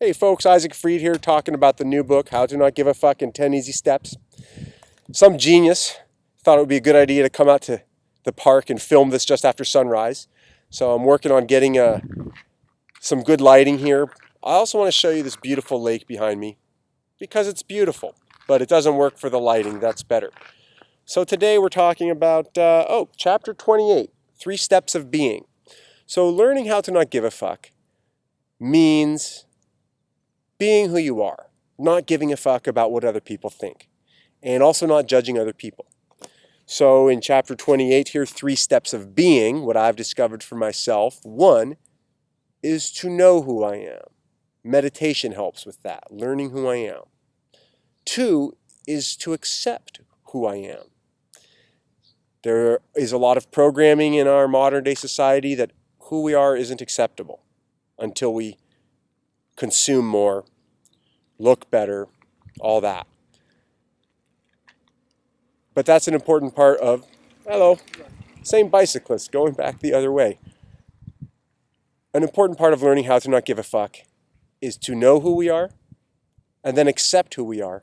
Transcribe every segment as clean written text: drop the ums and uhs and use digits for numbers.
Hey folks, Isaac Freed here talking about the new book, How to Not Give a Fuck in 10 Easy Steps. Some genius thought it would be a good idea to come out to the park and film this just after sunrise. So I'm working on getting some good lighting here. I also want to show you this beautiful lake behind me because it's beautiful, but it doesn't work for the lighting. That's better. So today we're talking about, chapter 28, 3 Steps of Being. So learning how to not give a fuck means being who you are, not giving a fuck about what other people think, and also not judging other people. So in chapter 28 here, 3 steps of being, what I've discovered for myself. 1 is to know who I am. Meditation helps with that, learning who I am. 2 is to accept who I am. There is a lot of programming in our modern day society that who we are isn't acceptable until we consume more, look better, all that. But that's an important part of, same bicyclist going back the other way. An important part of learning how to not give a fuck is to know who we are, and then accept who we are,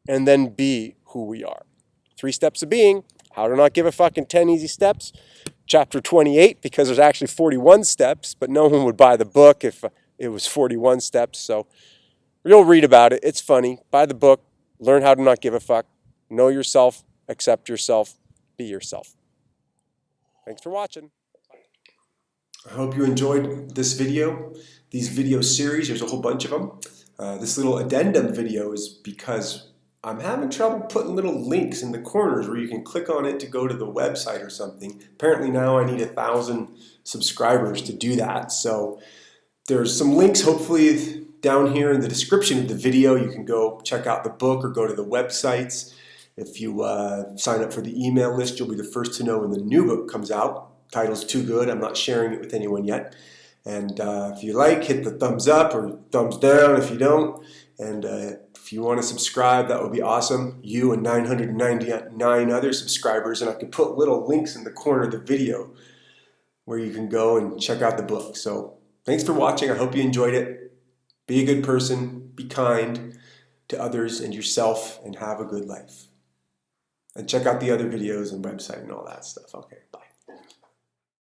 and then be who we are. 3 steps of being, how to not give a fuck in 10 easy steps. Chapter 28, because there's actually 41 steps, but no one would buy the book if it was 41 steps, so you'll read about it. It's funny. Buy the book. Learn how to not give a fuck. Know yourself. Accept yourself. Be yourself. Thanks for watching. I hope you enjoyed this video, these video series. There's a whole bunch of them. This little addendum video is because I'm having trouble putting little links in the corners where you can click on it to go to the website or something. Apparently now I need 1,000 subscribers to do that. So there's some links hopefully down here in the description of the video. You can go check out the book or go to the websites. If you sign up for the email list, you'll be the first to know when the new book comes out. Title's too good. I'm not sharing it with anyone yet. And if you like, hit the thumbs up or thumbs down if you don't. And if you want to subscribe, that would be awesome. You and 999 other subscribers. And I can put little links in the corner of the video where you can go and check out the book. So thanks for watching. I hope you enjoyed it. Be a good person, be kind to others and yourself, and have a good life. And check out the other videos and website and all that stuff. Okay, bye.